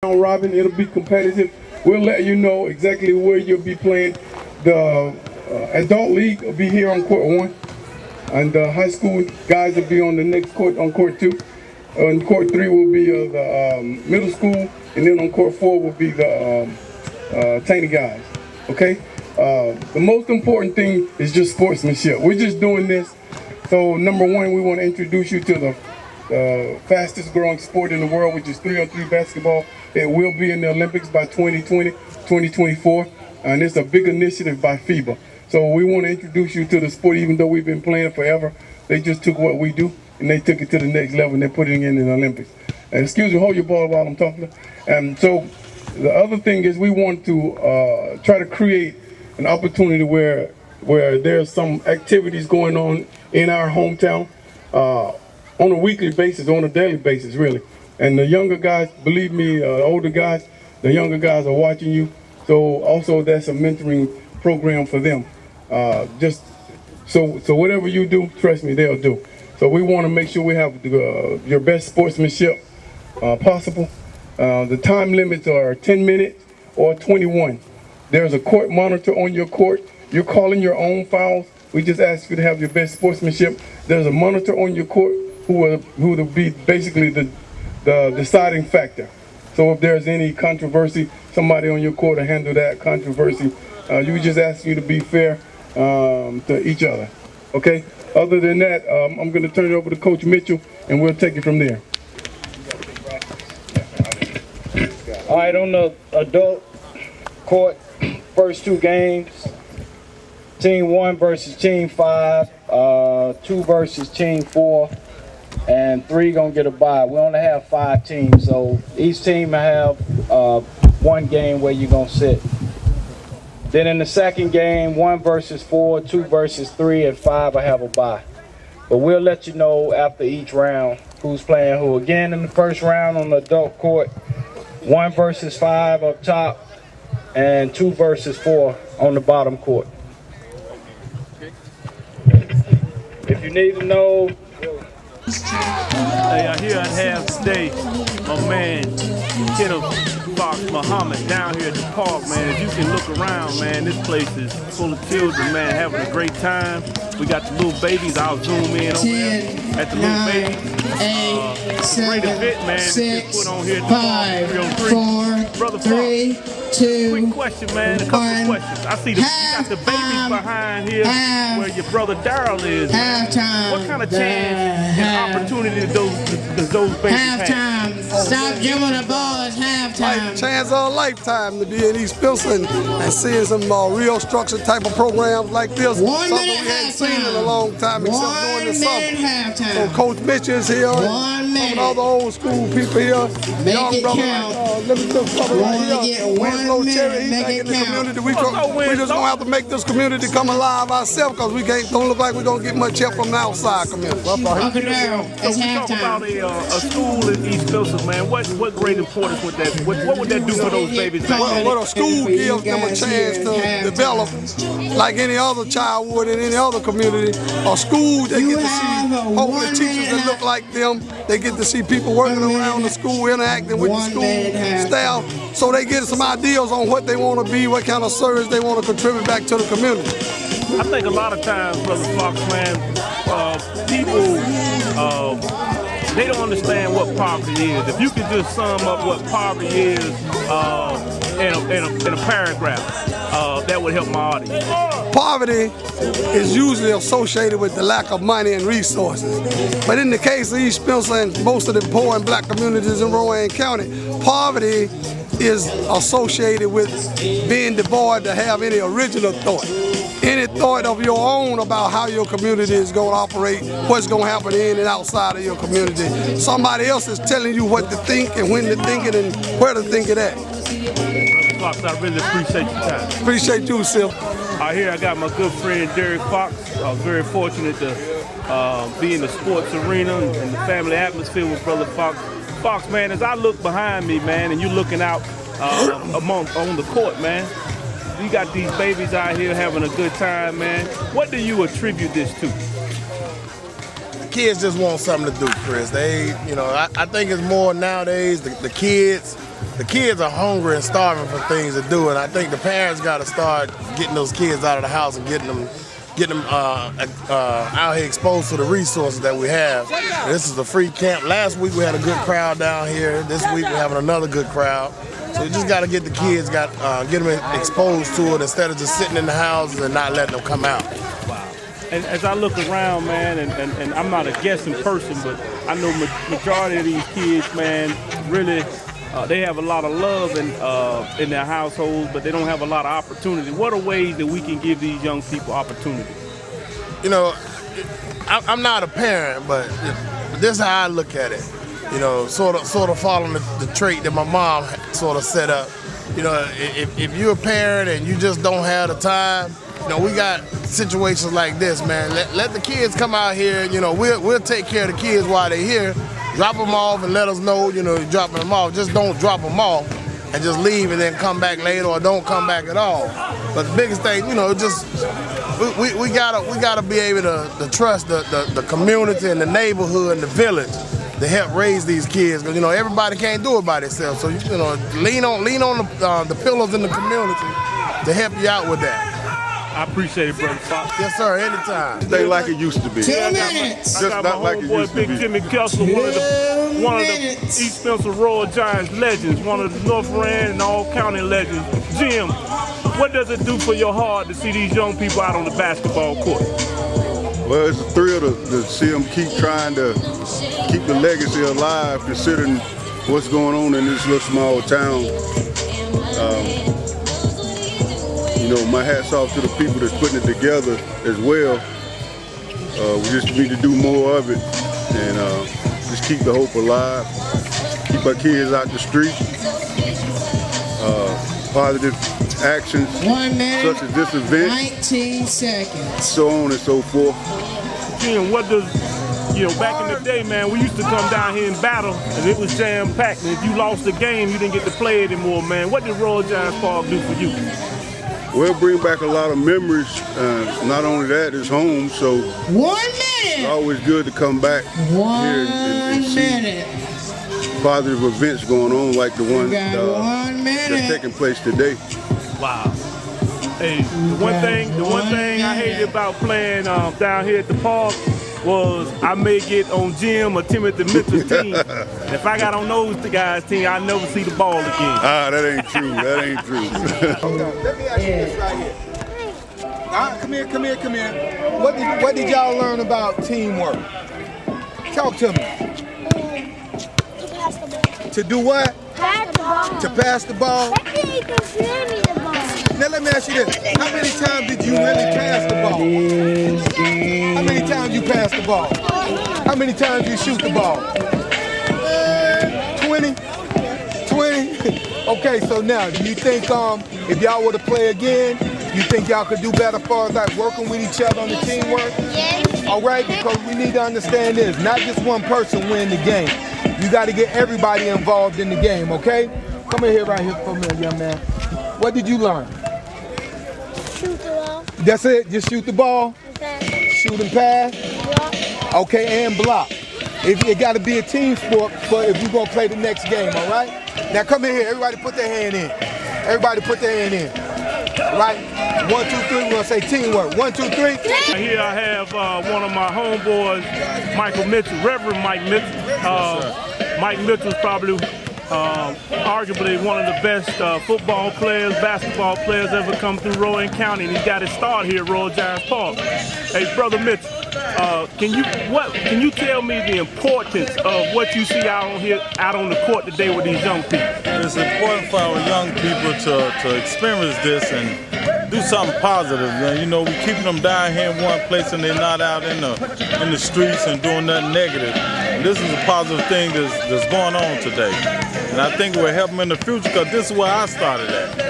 round robin. It'll be competitive. We'll let you know exactly where you'll be playing. The adult league will be here on court 1, and the high school guys will be on the next court, on court 2. On court 3 will be the middle school, and then on court 4 will be the Taney guys. Okay. The most important thing is just sportsmanship. We're just doing this. So number 1, we want to introduce you to the fastest growing sport in the world, which is 3-on-3 basketball. It will be in the Olympics by 2020, 2024, and it's a big initiative by FIBA. So we want to introduce you to the sport, even though we've been playing forever. They just took what we do and they took it to the next level, and they're putting it in the Olympics. And excuse me, hold your ball while I'm talking. And so the other thing is we want to try to create an opportunity where there's some activities going on in our hometown on a weekly basis, on a daily basis, really. And the younger guys, believe me, older guys, the younger guys are watching you. So also that's a mentoring program for them. So whatever you do, trust me, they'll do. So we want to make sure we have your best sportsmanship possible. The time limits are 10 minutes or 21. There's a court monitor on your court. You're calling your own fouls. We just ask you to have your best sportsmanship. There's a monitor on your court who will be basically the deciding factor. So if there's any controversy, somebody on your court will handle that controversy. You just ask you to be fair to each other. Okay? Other than that, I'm going to turn it over to Coach Mitchell, and we'll take it from there. All right, on the adult court, first 2 games, Team 1 versus Team 5, 2 versus Team 4, and 3 gonna get a bye. We only have 5 teams, so each team will have 1 game where you're gonna sit. Then in the second game, 1 versus 4, 2 versus 3, and 5 will have a bye. But we'll let you know after each round who's playing who. Again, in the first round on the adult court, 1 versus 5 up top, and 2 versus 4 on the bottom court. If you need to know. Hey, I hear I have today my man Kenneth Fox Muhammad down here at the park, man. As you can look around, man, this place is full of children, man, having a great time. We got the little babies. I'll zoom in over there at the little babies. It's a great event, man. 6, put on here at the 5, park, 4, Brother 3, Fox. 2, Quick question, man. A couple of questions. I see you got the babies behind here where your brother Daryl is. halftime. What kind of chance and opportunity does those babies have? Halftime. Stop giving the ball. It's halftime. Chance of a lifetime to be in East Pilsen and seeing some real structured type of programs like this. 1 something minute we hadn't halftime. seen in a long time except 1 during the minute summer. halftime. So Coach Mitch is here. 1 minute. Some of the old school people here. Make Young it brother count. like let me just brother We right wanna here. get 1 Winslow minute. Cherry, he's Make back it in the count. community. We just gonna have to make this community come alive ourselves because we don't look like we're gonna get much help from the outside community. Uncle Daryl, it's So we talk about halftime. a school in East Pilsen, man. What great importance would that? What would that do for those babies? What a school gives them a chance to develop like any other child would in any other community. A school, they get to see hopefully teachers that look like them. They get to see people working around the school, interacting with the school staff, so they get some ideas on what they want to be, what kind of service they want to contribute back to the community. I think a lot of times, Brother Fox, man, people they don't understand what poverty is. If you could just sum up what poverty is in a paragraph, that would help my audience. Poverty is usually associated with the lack of money and resources. But in the case of East Pilsen and most of the poor and black communities in Rowan County, poverty is associated with being devoid to have any original thought. Any thought of your own about how your community is going to operate, what's going to happen in and outside of your community. Somebody else is telling you what to think and when to think it and where to think it at. Brother Fox, I really appreciate your time. Appreciate you, Sip. Here I got my good friend Derek Fox. I was very fortunate to be in the sports arena and the family atmosphere with Brother Fox. Fox, man, as I look behind me, man, and you're looking out on the court, man, you got these babies out here having a good time, man. What do you attribute this to? Kids just want something to do, Chris. I think it's more nowadays the kids the kids are hungry and starving for things to do, and I think the parents got to start getting those kids out of the house and getting them out here exposed to the resources that we have. And this is a free camp. Last week we had a good crowd down here. This week we're having another good crowd. So you just got to get the kids, get them exposed to it instead of just sitting in the houses and not letting them come out. And as I look around, man, and I'm not a guessing person, but I know majority of these kids, man, really, they have a lot of love in their households, but they don't have a lot of opportunity. What are ways that we can give these young people opportunity? You know, I'm not a parent, but this is how I look at it. You know, sort of following the trait that my mom sort of set up. You know, if you're a parent and you just don't have the time, you know, we got situations like this, man. Let the kids come out here. You know, we'll take care of the kids while they're here. Drop them off and let us know, you know, you're dropping them off. Just don't drop them off and just leave and then come back later or don't come back at all. But the biggest thing, you know, just we gotta be able to trust the community and the neighborhood and the village to help raise these kids, because you know everybody can't do it by themselves. So you know, lean on the pillars in the community to help you out with that. I appreciate it, Brother Fox. Yes, sir. Anytime. Stay like it used to be. 2 minutes. Just I got not my like it homeboy, used to Big be. Jimmy Kessler, one of the East Spencer Royal Giants legends, one of the North Rand and all county legends. Jim, what does it do for your heart to see these young people out on the basketball court? Well, it's a thrill to see them keep trying to keep the legacy alive, considering what's going on in this little small town. You know, my hat's off to the people that's putting it together as well. We just need to do more of it and just keep the hope alive, keep our kids out the street. Positive actions 1 minute, such as this event, 19 seconds. so on and so forth. Jim, what does, you know, back in the day, man, we used to come down here and battle, and it was jam-packed, and if you lost the game, you didn't get to play anymore, man. What did Royal Giants Park do for you? We'll bring back a lot of memories. Not only that, it's home, so 1 it's minute. always good to come back here and 1 see minute. positive events going on like the one You got 1 that's minute. taking place today. Wow. Hey, the one thing I hated about playing down here at the park was I may get on Jim or Timothy Mitchell's team. If I got on those guys' team, I'll never see the ball again. That ain't true. That ain't true. Let me ask you this right here. Come here. What did y'all learn about teamwork? Talk to me. To pass the ball. To do what? Pass the ball. To pass the ball? That kid even threw me the ball. Now let me ask you this. How many times did you really pass the ball? How many times you pass the ball? How many times you shoot the ball? 20? 20? Okay, so now, do you think if y'all were to play again, you think y'all could do better as far as like working with each other on the teamwork? Yes. All right, because we need to understand this. Not just one person win the game. You got to get everybody involved in the game, okay? Come in here right here for me, young man. What did you learn? Shoot the ball. That's it? Just shoot the ball? Pass. Shoot and pass? Block. Okay, and block. It got to be a team sport for if we're going to play the next game, all right? Now come in here. Everybody put their hand in. Everybody put their hand in. Right? 1, 2, 3. We're going to say teamwork. 1, 2, 3. Here I have one of my homeboys, Michael Mitchell, Reverend Mike Mitchell. Mike Mitchell's probably arguably one of the best football players, basketball players ever come through Rowan County, and he got his start here at Royal Giants Park. Hey, Brother Mitchell, can you tell me the importance of what you see out on the court today with these young people? It's important for our young people to experience this and do something positive. You know, we're keeping them down here in one place and they're not out in the streets and doing nothing negative. And this is a positive thing that's going on today. And I think we'll help them in the future because this is where I started at.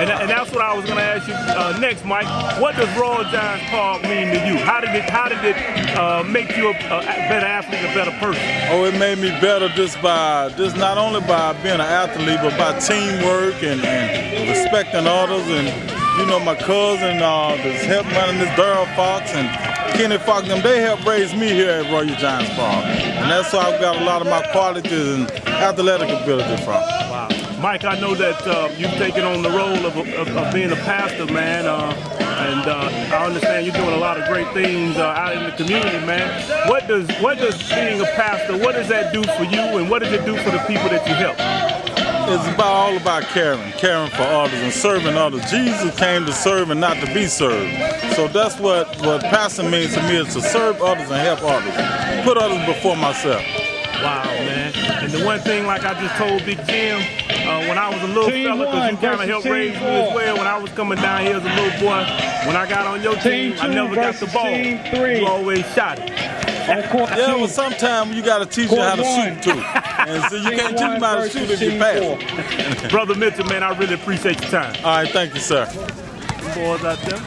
And that's what I was going to ask you next, Mike. What does Royal Giants Park mean to you? How did it make you a better athlete, a better person? Oh, it made me better just not only by being an athlete, but by teamwork and respecting others. And you know, my cousin that's helping running this Darryl Fox and Kenny Fox, they helped raise me here at Royal Giants Park. And that's where I've got a lot of my qualities and athletic ability from. Wow. Mike, I know that you've taken on the role of being a pastor, man, and I understand you're doing a lot of great things out in the community, man. What does being a pastor, what does that do for you, and what does it do for the people that you help? It's all about caring for others and serving others. Jesus came to serve and not to be served. So that's what pastor means to me, is to serve others and help others. Put others before myself. Wow, man. And the one thing, like I just told Big Jim, when I was a little fella, because you kind of helped raise me as well, when I was coming down here as a little boy, when I got on your team, I never got the ball. You always shot it. Yeah, well, sometimes you got to teach you how to shoot, too. And so you can't teach them how to shoot if you pass. Brother Mitchell, man, I really appreciate your time. All right, thank you, sir. Boys out there.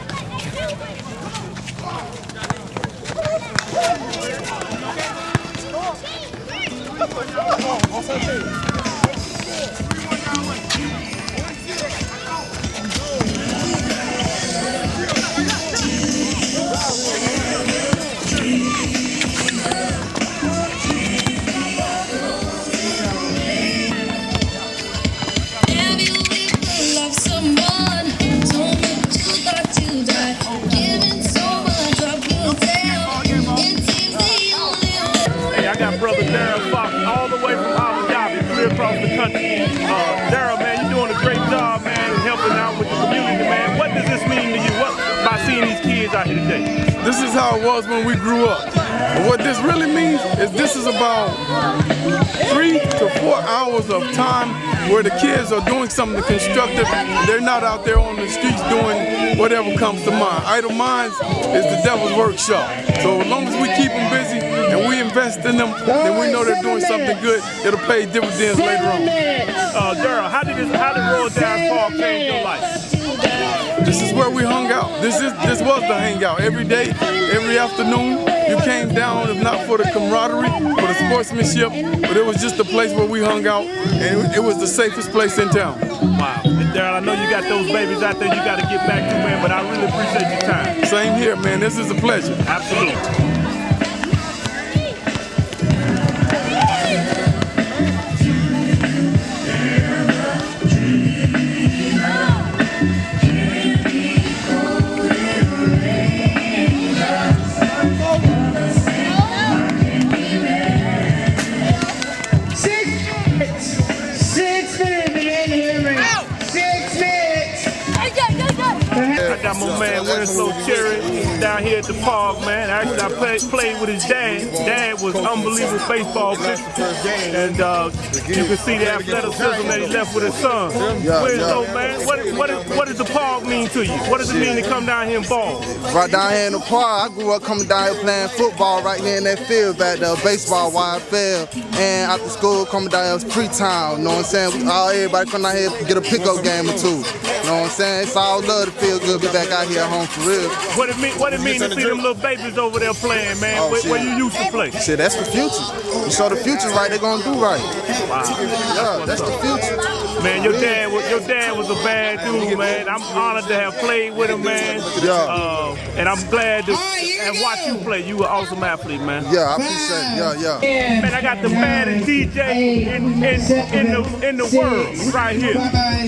Brother Darren Fox, all the way from Abu Dhabi, clear across the country. Darren, man, you're doing a great job, man, helping out with the community, man. What does this mean to you? What by seeing these kids out here today? This is how it was when we grew up. And what this really means is this is about 3 to 4 hours of time where the kids are doing something constructive. They're not out there on the streets doing whatever comes to mind. Idle minds is the devil's workshop. So as long as we keep them busy and we invest in them, then we know they're doing something good. It'll pay dividends later on. Daryl, how did Royal Downs Park change your life? This is where we hung out. This was the hangout. Every day, every afternoon, you came down, if not for the camaraderie, for the sportsmanship, but it was just a place where we hung out, and it was the safest place in town. Wow. And Daryl, I know you got those babies out there you got to get back to, man, but I really appreciate your time. Same here, man. This is a pleasure. Absolutely. I got my man Winslow Cherry down here at the park, man. Actually, I played with his dad. Dad was unbelievable baseball player. And you can see the athleticism that he left with his son. Winslow, man, what does the park mean to you? What does it mean to come down here and ball? Right down here in the park, I grew up coming down here playing football right here in that field back there, baseball wide field. And after school, coming down here, it was pre-time, you know what I'm saying? Everybody come down here and get a pickup game or two. You know what I'm saying? It's all love to feel good, be back out here at home for real. What it mean to see them little babies over there playing, man, where you used to play? Shit, that's the future. You show the future right, they're gonna do right. Wow. Yeah, that's the future. Man, your dad was a bad dude, man. I'm honored to have played with him, man. Yeah. And I'm glad to have watched you play. You were an awesome athlete, man. Yeah, I appreciate it. Yeah. Man, I got the baddest DJ in the world right here.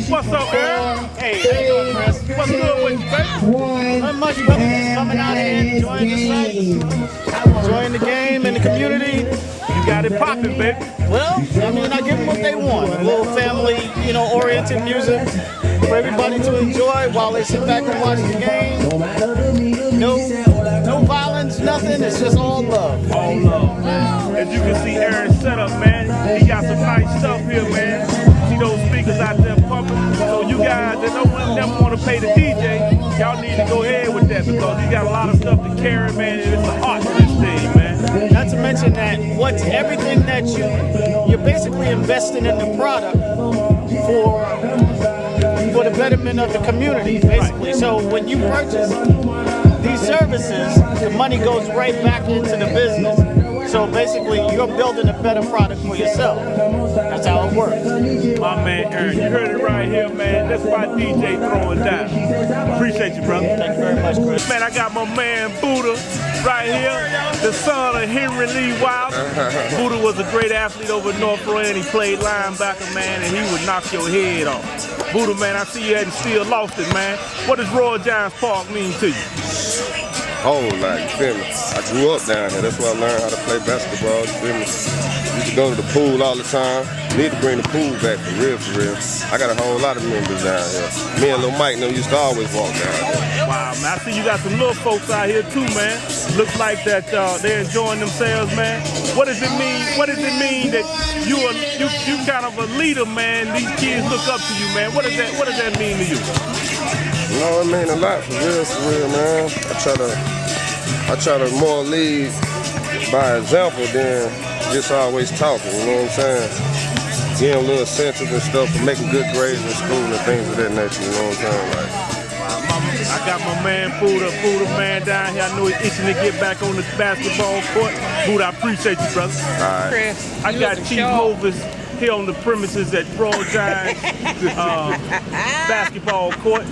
What's up, Earl? Hey, how you doing, Chris? What's good with you, baby? Not much, brother. Just coming out here, enjoying the sight, enjoying the game and the community. You got it popping, baby. Well, I mean, I give them what they want. A little family, oriented music for everybody to enjoy while they sit back and watch the game. No violence, nothing. It's just all love. All love, man. As you can see Aaron's setup, man, he got some nice stuff here, man. See those speakers out there pumping. So you guys that don't never want to pay the DJ, y'all need to go ahead with that because he got a lot of stuff to carry, man, and it's an art to this thing, man. Not to mention that everything that you're basically investing in the product for the betterment of the community, basically. Right. So when you purchase these services, the money goes right back into the business. So basically, you're building a better product for yourself. That's how it works. My man Aaron, you heard it right here, man. That's why DJ throwing down. Appreciate you, brother. Thank you very much, Chris. Man, I got my man Buddha right here. the son of Henry Lee Wilder. Buddha was a great athlete over at North Roy, and he played linebacker, man, and he would knock your head off. Buddha, man, I see you hadn't still lost it, man. What does Royal Giants Park mean to you? Whole lot, you feel me? I grew up down here. That's where I learned how to play basketball, you feel me? Used to go to the pool all the time. Need to bring the pool back for real, for real. I got a whole lot of members down here. Me and Lil Mike used to always walk down here. Wow, man, I see you got some little folks out here too, man. Looks like that they're enjoying themselves, man. What does it mean? What does it mean that you kind of a leader, man? These kids look up to you, man. What does that mean to you? You know, it mean a lot, for real, man. I try to more lead by example than just always talking, you know what I'm saying? Getting a little incentives and stuff for making good grades in school and things of that nature, you know what I'm saying? Like, I got my man Buddha man down here. I know he's itching to get back on the basketball court. Buddha, I appreciate you, brother. all right. Chris, I got Chief Hovis here on the premises at Royal Giants basketball court.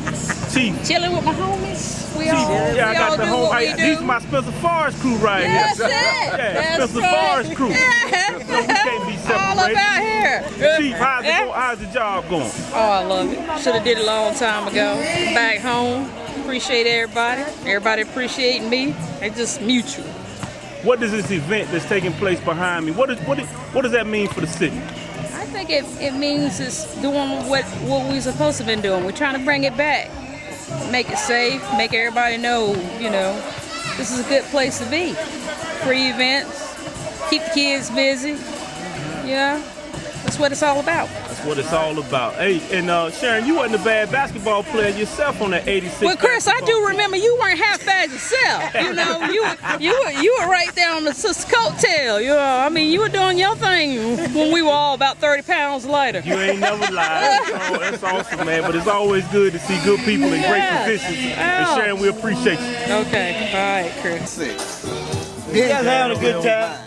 Chief. Chilling with my homies. We Chief, all, yeah, I we got all the do whole. what we do. These are my Spencer Forest crew right That's here. it. Yeah, That's Spencer right. Forest crew. No, we can't be separated. All about here. Chief, how's the job going? Oh, I love it. Should have did it a long time ago. Back home. Appreciate everybody. Everybody appreciating me. It's just mutual. What does this event that's taking place behind me? What does that mean for the city? I think it means it's doing what we're supposed to been doing. We're trying to bring it back. Make it safe, make everybody know, this is a good place to be. Free events, keep the kids busy, that's what it's all about. That's what it's all about. Hey, and Sharon, you wasn't a bad basketball player yourself on that 86. Well, Chris, I do remember you weren't half bad yourself. You were right there on the coattail. I mean, you were doing your thing when we were all about 30 pounds lighter. You ain't never lied. That's awesome, man. But it's always good to see good people in great positions. And Sharon, we appreciate you. Okay, all right, Chris. You guys having a good time?